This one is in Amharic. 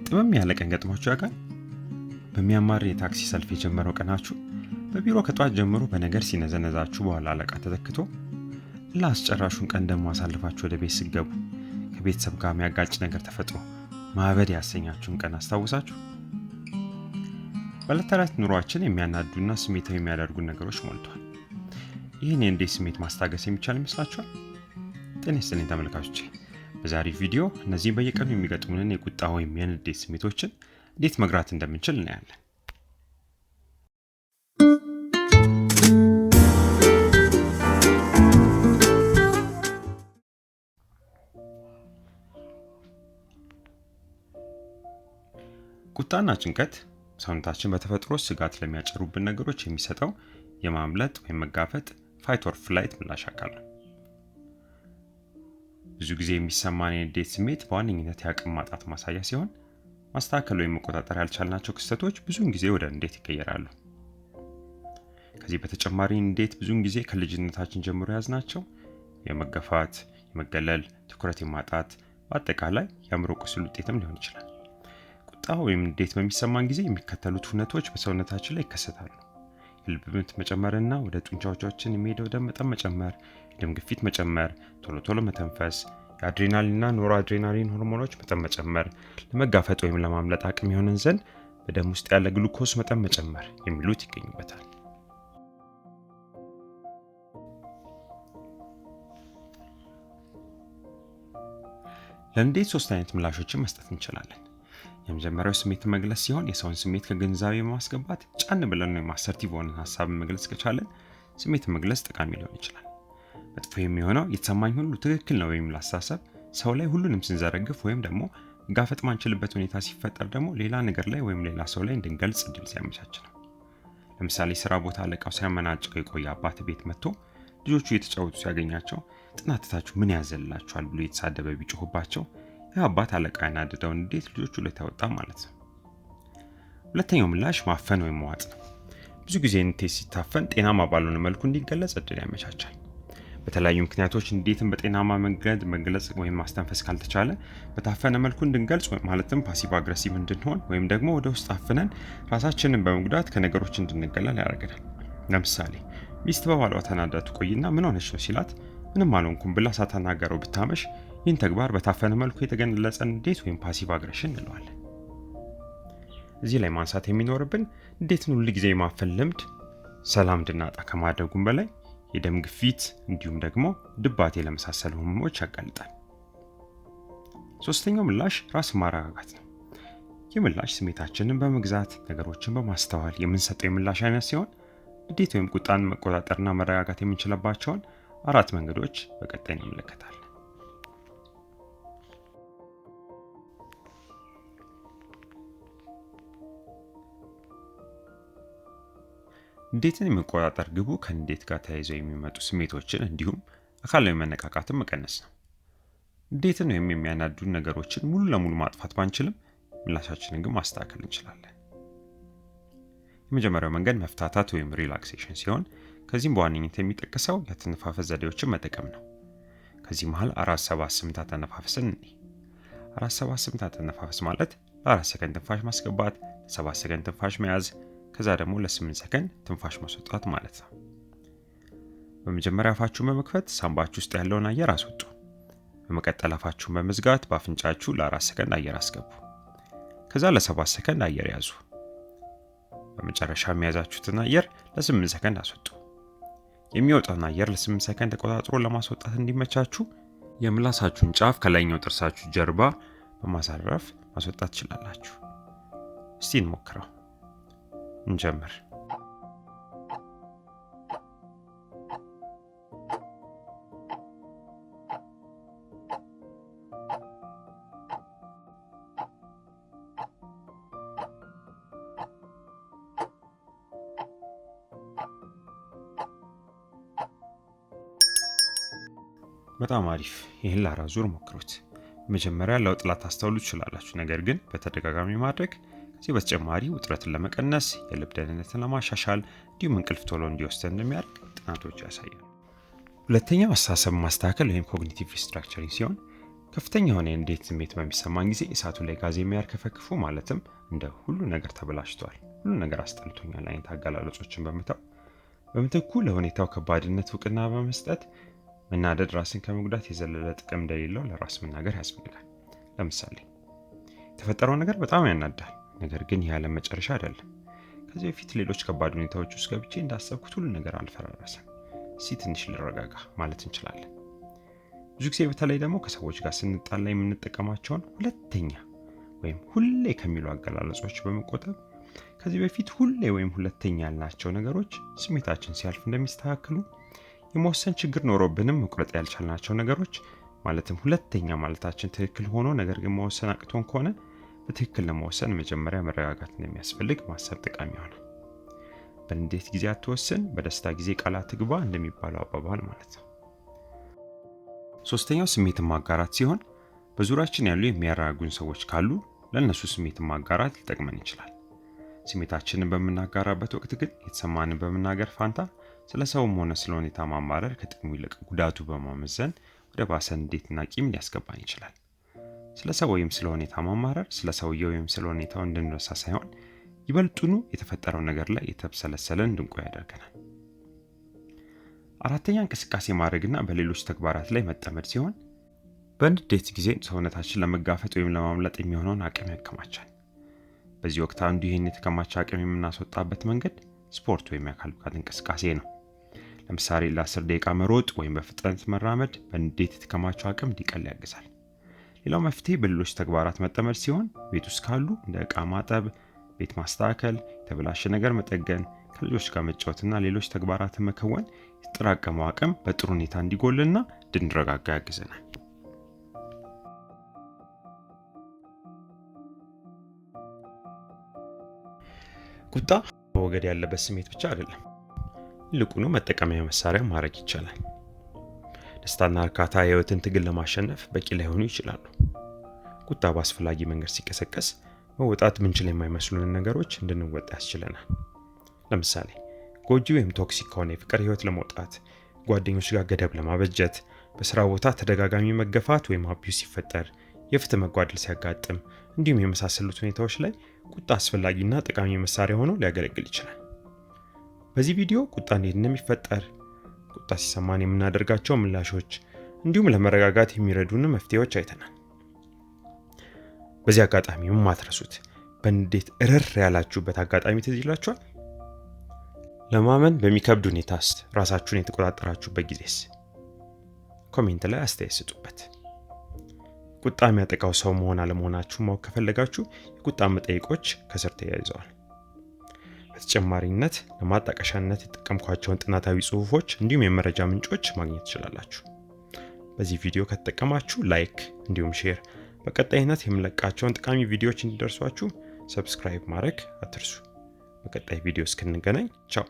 ጥምም ያለ ቀን ገጥሟችሁ ያውቃል? በሚያማር የታክሲ ሰልፍ የጀመረው ቀናችሁ በቢሮ ከጧት ጀምሮ በነገር ሲነዘነዛችሁ በኋላ አለቃ ተተክቶ ለአስጨራሹን ቀን ደግሞ አሳልፋችሁ ወደ ቤት ስትገቡ ከቤተሰብ ጋር የሚያጋጭ ነገር ተፈጥሮ ማበድ ያሰኛችሁን ቀን አስታውሳችሁ? በዕለት ተዕለት ኑሯችን የሚያናዱና ስሜታዊ የሚያደርጉን ነገሮች ሞልቷል። ይህን የንዴት ስሜት ማስታገስ የሚቻል ይመስላችኋል? ጤና ይስጥልኝ ተመልካቾቼ። በዛሬው ቪዲዮ እነዚህን በየቀኑ የሚገጥሙንን የቁጣ ወይም የንዴት ስሜቶችን እንዴት መግራት እንደምንችል እናያለን። ቁጣና ጭንቀት ሰውነታችን በተፈጥሮ ስጋት ለሚያጭሩብን ነገሮች የሚሰጠው የማምለጥ ወይም መጋፈጥ ፋይት ኦር ፍላይት ምላሽ አካል ነው። ብዙ ጊዜ የሚሰማን የንዴት ስሜት በዋነኝነት የአቅም ማጣት ማሳያ ሲሆን ማስተካከል ወይም መቆጣጠር ያልቻልናቸው ክስተቶች ብዙውን ጊዜ ወደ ንዴት ይቀየራሉ። ከዚህ በተጨማሪ ንዴት ብዙውን ጊዜ ከልጅነታችን ጀምሮ ያዝናቸው የመገፋት፣ የመገለል፣ ትኩረት የማጣት በአጠቃላይ የአእምሮ ቁስል ውጤትም ሊሆን ይችላል። ቁጣ ወይም ንዴት በሚሰማን ጊዜ የሚከተሉት ሁነቶች በሰውነታችን ላይ ይከሰታሉ። የልብ ምት መጨመርና ወደ ጡንቻዎቻችን የሚሄደው ደም መጠን መጨመር፣ የደም ግፊት መጨመር፣ ቶሎ ቶሎ መተንፈስ፣ የአድሬናሊንና ኖር አድሬናሊን ሆርሞኖች መጠን መጨመር፣ ለመጋፈጥ ወይም ለማምለጥ አቅም የሆነን ዘንድ በደም ውስጥ ያለ ግሉኮስ መጠን መጨመር የሚሉት ይገኙበታል። ለንዴት 3 አይነት ምላሾችን መስጠት እንችላለን። የመጀመሪያው ስሜት መግለጽ ሲሆን የሰውን ስሜት ከግንዛቤ በማስገባት ጫን ብለን ነው አሰርቲቭ ሆነን ሐሳብን መግለጽ ከቻለን ስሜት መግለጽ ጠቃሚ ሊሆን ይችላል። መጥፎ የሚሆነው የተሰማኝ ሁሉ ትክክል ነው የሚል አስተሳሰብ ሰው ላይ ሁሉንም ስንዘረግፍ ወይም ደግሞ ጋፈጥ ማንችልበት ሁኔታ ሲፈጠር ደግሞ ሌላ ነገር ላይ ወይም ሌላ ሰው ላይ እንድንገልጽ እድል ሲያመቻች ነው። ለምሳሌ ስራ ቦታ አለቃው ሲያመናጭቀው የቆየ አባት ቤት መጥቶ ልጆቹ እየተጫወቱ ሲያገኛቸው ጥናትታችሁ ምን ያዘላችኋል ብሎ የተሳደበ ቢጮህባቸው የአባት አለቃ ያናደደውን እንዴት ልጆቹ ላይ ታወጣ ማለት ነው። ሁለተኛው ምላሽ ማፈን ወይም መዋጥ ነው። ብዙ ጊዜ ንዴት ሲታፈን ጤናማ ባልሆነ መልኩ እንዲገለጽ እድል ያመቻቻል። በተለያዩ ምክንያቶች እንዴትን በጤናማ መንገድ መግለጽ ወይም ማስተንፈስ ካልተቻለ በታፈነ መልኩ እንድንገልጽ ማለትም ፓሲቭ አግሬሲቭ እንድንሆን ወይም ደግሞ ወደ ውስጥ አፍነን ራሳችንን በመጉዳት ከነገሮች እንድንገለል ያደርገናል። ለምሳሌ ሚስት በባሏ ተናዳ ትቆይና ምን ሆነች ነው ሲላት ምንም አልሆንኩም ብላ ሳታናገረው ብታመሽ ይህን ተግባር በታፈነ መልኩ የተገለጸ ንዴት ወይም ፓሲቭ አግሬሽን እንለዋለን። እዚህ ላይ ማንሳት የሚኖርብን ንዴትን ሁል ጊዜ የማፈን ልምድ ሰላም እንድናጣ ከማድረጉም በላይ የደም ግፊት እንዲሁም ደግሞ ድባቴ ለመሳሰሉ ህመሞች ያጋልጣል። ሶስተኛው ምላሽ ራስ ማረጋጋት ነው። ይህ ምላሽ ስሜታችንን በመግዛት ነገሮችን በማስተዋል የምንሰጠው የምላሽ አይነት ሲሆን ንዴት ወይም ቁጣን መቆጣጠርና መረጋጋት የምንችልባቸውን 4 መንገዶች በቀጣይ እንመለከታለን። ንዴትን የመቆጣጠር ግቡ ከንዴት ጋር ተያይዘው የሚመጡ ስሜቶችን እንዲሁም አካላዊ መነቃቃትን መቀነስ ነው። ንዴትን ወይም የሚያናዱ ነገሮችን ሙሉ ለሙሉ ማጥፋት ባንችልም ምላሻችንን ግን ማስተካከል እንችላለን። የመጀመሪያው መንገድ መፍታታት ወይም ሪላክሴሽን ሲሆን ከዚህም በዋነኝነት የሚጠቀሰው የአተነፋፈስ ዘዴዎችን መጠቀም ነው። ከዚህ መሃል 4-7-8 አተነፋፈስን እንይ። 4-7-8 አተነፋፈስ ማለት ለ4 ሰከንድ ትንፋሽ ማስገባት፣ ለ7 ሰከንድ ትንፋሽ መያዝ፣ ከዛ ደግሞ ለ8 ሰከንድ ትንፋሽ ማስወጣት ማለት ነው። በመጀመሪያ አፋችሁን በመክፈት ሳምባችሁ ውስጥ ያለውን አየር አስወጡ። በመቀጠል አፋችሁን በመዝጋት በአፍንጫችሁ ለ4 ሰከንድ አየር አስገቡ። ከዛ ለ7 ሰከንድ አየር ያዙ። በመጨረሻ የሚያዛችሁትን አየር ለ8 ሰከንድ አስወጡ። የሚወጣውን አየር ለ8 ሰከንድ ተቆጣጥሮ ለማስወጣት እንዲመቻችሁ የምላሳችሁን ጫፍ ከላይኛው ጥርሳችሁ ጀርባ በማሳረፍ ማስወጣት ትችላላችሁ። እስቲ እንሞክረው። እንጀምር። በጣም አሪፍ። ይህን ለ4 ዙር ሞክሩት። መጀመሪያ ለውጥ ላታስተውሉ ትችላላችሁ፣ ነገር ግን በተደጋጋሚ ማድረግ ከዚህ በተጨማሪ ውጥረትን ለመቀነስ፣ የልብ ደህንነትን ለማሻሻል እንዲሁም እንቅልፍ ቶሎ እንዲወስደን እንደሚያደርግ ጥናቶች ያሳያሉ። ሁለተኛው አስተሳሰብ ማስተካከል ወይም ኮግኒቲቭ ሪስትራክቸሪንግ ሲሆን ከፍተኛ የሆነ የንዴት ስሜት በሚሰማን ጊዜ እሳቱ ላይ ጋዝ የሚያርከፈክፉ ማለትም እንደ ሁሉ ነገር ተበላሽቷል፣ ሁሉ ነገር አስጠልቶኛል አይነት አገላለጾችን በመተው በምትኩ ለሁኔታው ከባድነት እውቅና በመስጠት መናደድ ራስን ከመጉዳት የዘለለ ጥቅም እንደሌለው ለራስ መናገር ያስፈልጋል። ለምሳሌ የተፈጠረው ነገር በጣም ያናዳል፣ ነገር ግን ይህ ዓለም መጨረሻ አይደለም። ከዚህ በፊት ሌሎች ከባድ ሁኔታዎች ውስጥ ገብቼ እንዳሰብኩት ሁሉ ነገር አልፈራረሰም። እስኪ ትንሽ ልረጋጋ ማለት እንችላለን። ብዙ ጊዜ በተለይ ደግሞ ከሰዎች ጋር ስንጣላ የምንጠቀማቸውን ሁለተኛ ወይም ሁሌ ከሚሉ አገላለጾች በመቆጠብ ከዚህ በፊት ሁሌ ወይም ሁለተኛ ያልናቸው ነገሮች ስሜታችን ሲያልፍ እንደሚስተካከሉ፣ የመወሰን ችግር ኖሮብንም መቁረጥ ያልቻልናቸው ነገሮች ማለትም ሁለተኛ ማለታችን ትክክል ሆኖ ነገር ግን መወሰን አቅቶን ከሆነ በትክክል ለመወሰን መጀመሪያ መረጋጋት እንደሚያስፈልግ ማሰብ ጠቃሚ ይሆናል። በንዴት ጊዜ አትወስን፣ በደስታ ጊዜ ቃል አትግባ እንደሚባለው አባባል ማለት ነው። ሶስተኛው ስሜትን ማጋራት ሲሆን በዙሪያችን ያሉ የሚያረጋጉን ሰዎች ካሉ ለእነሱ ስሜትን ማጋራት ሊጠቅመን ይችላል። ስሜታችንን በምናጋራበት ወቅት ግን የተሰማንን በመናገር ፋንታ ስለ ሰውም ሆነ ስለ ሁኔታ ማማረር ከጥቅሙ ይልቅ ጉዳቱ በማመዘን ወደ ባሰ ንዴትና ቂም ሊያስገባን ይችላል። ስለ ሰው ወይም ስለ ሁኔታ ማማረር ስለ ሰውየው ወይም ስለ ሁኔታው እንድንረሳ ሳይሆን ይበልጡኑ የተፈጠረው ነገር ላይ የተብሰለሰለን እንድንቆይ ያደርገናል። አራተኛ እንቅስቃሴ ማድረግና በሌሎች ተግባራት ላይ መጠመድ ሲሆን በንዴት ጊዜ ሰውነታችን ለመጋፈጥ ወይም ለማምለጥ የሚሆነውን አቅም ያከማቻል። በዚህ ወቅት አንዱ ይህን የተከማቸ አቅም የምናስወጣበት መንገድ ስፖርት ወይም የአካል ብቃት እንቅስቃሴ ነው። ለምሳሌ ለ10 ደቂቃ መሮጥ ወይም በፍጥነት መራመድ በንዴት የተከማቸው አቅም እንዲቀል ያግዛል። ሌላው መፍትሄ በሌሎች ተግባራት መጠመድ ሲሆን ቤት ውስጥ ካሉ እንደ ዕቃ ማጠብ፣ ቤት ማስተካከል፣ የተበላሸ ነገር መጠገን፣ ከልጆች ጋር መጫወትና ሌሎች ተግባራትን መከወን የተጠራቀመው አቅም በጥሩ ሁኔታ እንዲጎልና እንድንረጋጋ ያግዘናል። ቁጣ መወገድ ያለበት ስሜት ብቻ አይደለም፣ ይልቁኑ መጠቀሚያ መሳሪያ ማድረግ ይቻላል። ደስታና እርካታ የህይወትን ትግል ለማሸነፍ በቂ ላይሆኑ ይችላሉ። ቁጣ በአስፈላጊ መንገድ ሲቀሰቀስ መወጣት ምንችል የማይመስሉንን ነገሮች እንድንወጣ ያስችለናል። ለምሳሌ ጎጂ ወይም ቶክሲክ ከሆነ የፍቅር ህይወት ለመውጣት፣ ጓደኞች ጋር ገደብ ለማበጀት፣ በስራ ቦታ ተደጋጋሚ መገፋት ወይም አቢዩስ ሲፈጠር፣ የፍትህ መጓደል ሲያጋጥም እንዲሁም የመሳሰሉት ሁኔታዎች ላይ ቁጣ አስፈላጊና ጠቃሚ መሳሪያ ሆኖ ሊያገለግል ይችላል። በዚህ ቪዲዮ ቁጣ እንዴት እንደሚፈጠር፣ ቁጣ ሲሰማን የምናደርጋቸው ምላሾች እንዲሁም ለመረጋጋት የሚረዱን መፍትሄዎች አይተናል። በዚህ አጋጣሚ ማትረሱት በንዴት እርር ያላችሁበት አጋጣሚ ትዝ ይላችኋል? ለማመን በሚከብድ ሁኔታስ ራሳችሁን የተቆጣጠራችሁበት ጊዜስ? ኮሜንት ላይ አስተያየት ስጡበት። ቁጣ የሚያጠቃው ሰው መሆን አለመሆናችሁ ማወቅ ከፈለጋችሁ የቁጣ መጠይቆች ከስር ተያይዘዋል። በተጨማሪነት ለማጣቀሻነት የተጠቀምኳቸውን ጥናታዊ ጽሑፎች እንዲሁም የመረጃ ምንጮች ማግኘት ትችላላችሁ። በዚህ ቪዲዮ ከተጠቀማችሁ ላይክ እንዲሁም ሼር፣ በቀጣይነት የምለቃቸውን ጠቃሚ ቪዲዮዎች እንዲደርሷችሁ ሰብስክራይብ ማድረግ አትርሱ። በቀጣይ ቪዲዮ እስክንገናኝ ቻው።